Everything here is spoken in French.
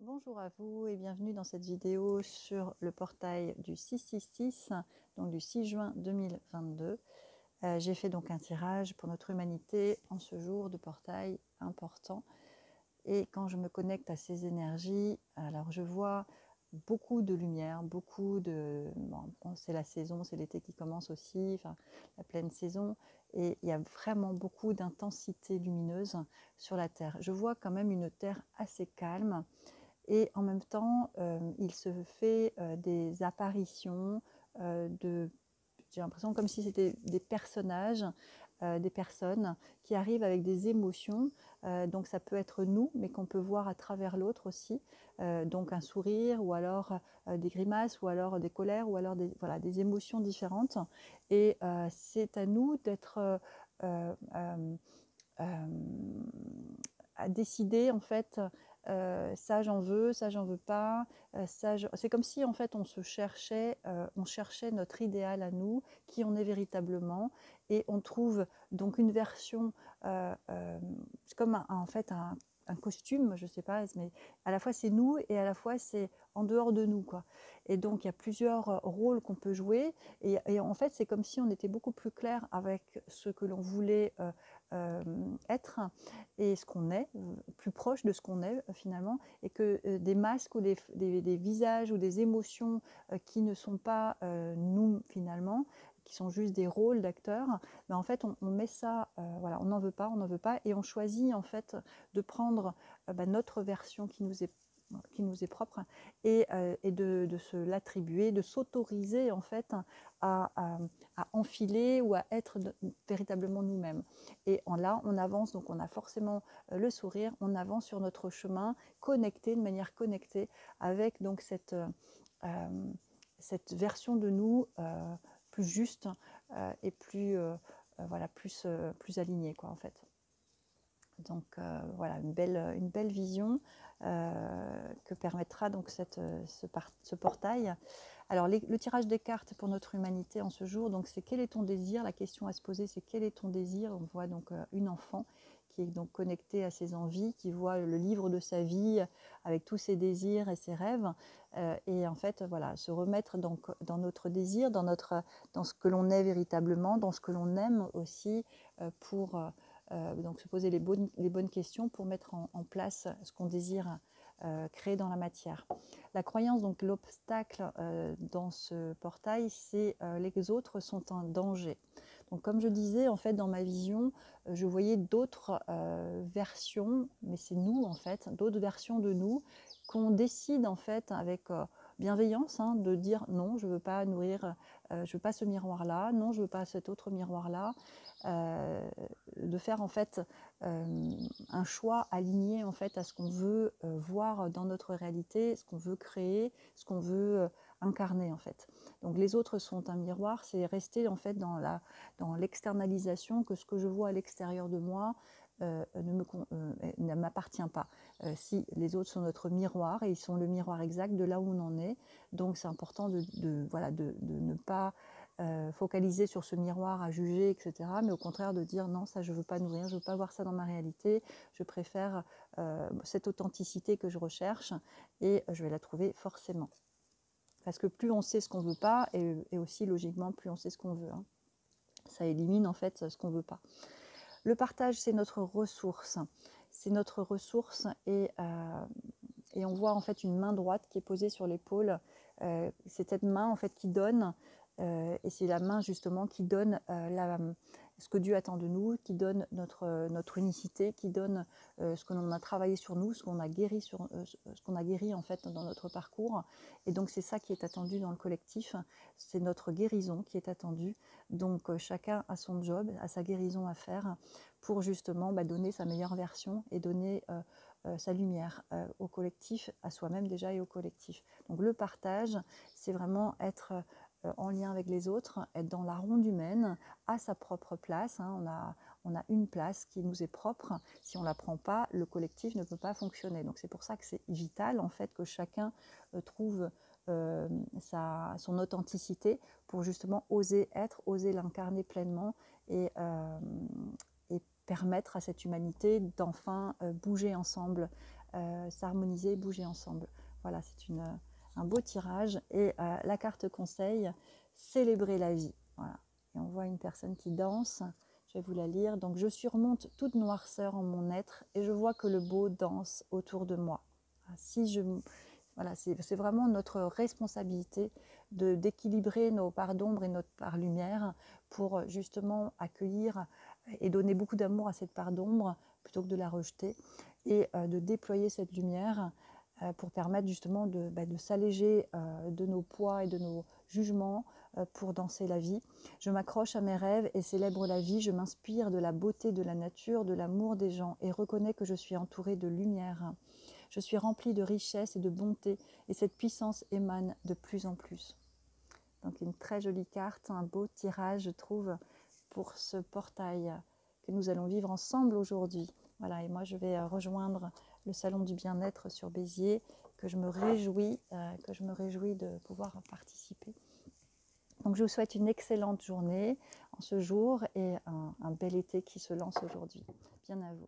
Bonjour à vous et bienvenue dans cette vidéo sur le portail du 666, donc du 6 juin 2022. J'ai fait donc un tirage pour notre humanité en ce jour de portail important. Et quand je me connecte à ces énergies, alors je vois beaucoup de lumière, beaucoup de... Bon, c'est la saison, c'est l'été qui commence aussi, enfin, la pleine saison, et il y a vraiment beaucoup d'intensité lumineuse sur la Terre. Je vois quand même une Terre assez calme, et en même temps, il se fait des apparitions j'ai l'impression comme si c'était des personnages, des personnes qui arrivent avec des émotions. Donc ça peut être nous, mais qu'on peut voir à travers l'autre aussi. Donc un sourire, ou alors des grimaces, ou alors des colères, ou alors voilà, des émotions différentes. Et c'est à nous d'être à décider en fait, ça j'en veux, ça j'en veux pas, c'est comme si en fait on cherchait notre idéal à nous, qui on est véritablement, et on trouve donc une version, c'est comme en fait un costume, je sais pas, mais à la fois c'est nous et à la fois c'est en dehors de nous, quoi. Et donc il y a plusieurs rôles qu'on peut jouer, et en fait c'est comme si on était beaucoup plus clair avec ce que l'on voulait être, et ce qu'on est, plus proche de ce qu'on est finalement, et que des masques ou des visages ou des émotions qui ne sont pas nous finalement, qui sont juste des rôles d'acteurs, mais en fait on met ça, voilà, on n'en veut pas, et on choisit en fait de prendre notre version qui nous est propre, et de se l'attribuer, de s'autoriser en fait à enfiler ou à être véritablement nous-mêmes. Et là, on avance, donc on a forcément le sourire, on avance sur notre chemin, connecté, de manière connectée, avec donc cette version de nous plus juste, et plus, voilà, plus alignée, quoi, en fait. Donc voilà, une belle vision que permettra donc ce portail. Alors le tirage des cartes pour notre humanité en ce jour, donc c'est quel est ton désir? La question à se poser, c'est quel est ton désir? On voit donc une enfant qui est donc connectée à ses envies, qui voit le livre de sa vie avec tous ses désirs et ses rêves, et en fait voilà, se remettre donc dans notre désir, dans ce que l'on est véritablement, dans ce que l'on aime aussi, pour donc se poser les bonnes questions pour mettre en place ce qu'on désire créer dans la matière. La croyance, donc l'obstacle dans ce portail, c'est les autres sont un danger. Donc comme je disais, en fait, dans ma vision, je voyais d'autres versions, mais c'est nous en fait, d'autres versions de nous qu'on décide en fait avec bienveillance, hein, de dire non, je veux pas nourrir, je veux pas ce miroir-là, non, je veux pas cet autre miroir-là, de faire en fait un choix aligné en fait à ce qu'on veut voir dans notre réalité, ce qu'on veut créer, ce qu'on veut incarner en fait. Donc les autres sont un miroir, c'est rester en fait dans l'externalisation, que ce que je vois à l'extérieur de moi ne m'appartient pas. Si les autres sont notre miroir, et ils sont le miroir exact de là où on en est, donc c'est important voilà, de ne pas focaliser sur ce miroir à juger, etc. Mais au contraire de dire non, ça je ne veux pas nourrir, je ne veux pas voir ça dans ma réalité, je préfère cette authenticité que je recherche, et je vais la trouver forcément. Parce que plus on sait ce qu'on ne veut pas, et aussi logiquement plus on sait ce qu'on veut, hein. Ça élimine en fait ce qu'on ne veut pas. Le partage, c'est notre ressource. C'est notre ressource, et on voit en fait une main droite qui est posée sur l'épaule. C'est cette main en fait qui donne, et c'est la main justement qui donne ce que Dieu attend de nous, qui donne notre unicité, qui donne ce que l'on a travaillé sur nous, ce qu'on a guéri ce qu'on a guéri en fait dans notre parcours. Et donc c'est ça qui est attendu dans le collectif, c'est notre guérison qui est attendue. Donc chacun a son job, a sa guérison à faire pour justement donner sa meilleure version et donner sa lumière au collectif, à soi-même déjà et au collectif. Donc le partage, c'est vraiment être en lien avec les autres, être dans la ronde humaine, à sa propre place, hein. On a une place qui nous est propre. Si on ne la prend pas, le collectif ne peut pas fonctionner. Donc c'est pour ça que c'est vital en fait que chacun trouve son authenticité pour justement oser être, oser l'incarner pleinement, et permettre à cette humanité d'enfin bouger ensemble s'harmoniser, bouger ensemble. Voilà, c'est un beau tirage. Et la carte conseil, célébrer la vie. Voilà. Et on voit une personne qui danse. Je vais vous la lire. Donc, je surmonte toute noirceur en mon être et je vois que le beau danse autour de moi. Voilà, c'est vraiment notre responsabilité d'équilibrer nos parts d'ombre et notre part lumière pour justement accueillir et donner beaucoup d'amour à cette part d'ombre plutôt que de la rejeter et de déployer cette lumière pour permettre justement de s'alléger de nos poids et de nos jugements pour danser la vie. Je m'accroche à mes rêves et célèbre la vie. Je m'inspire de la beauté de la nature, de l'amour des gens et reconnais que je suis entourée de lumière. Je suis remplie de richesse et de bonté et cette puissance émane de plus en plus. Donc une très jolie carte, un beau tirage je trouve pour ce portail que nous allons vivre ensemble aujourd'hui. Voilà, et moi je vais rejoindre le salon du bien-être sur Béziers, que je me réjouis de pouvoir participer. Donc je vous souhaite une excellente journée en ce jour et un bel été qui se lance aujourd'hui. Bien à vous.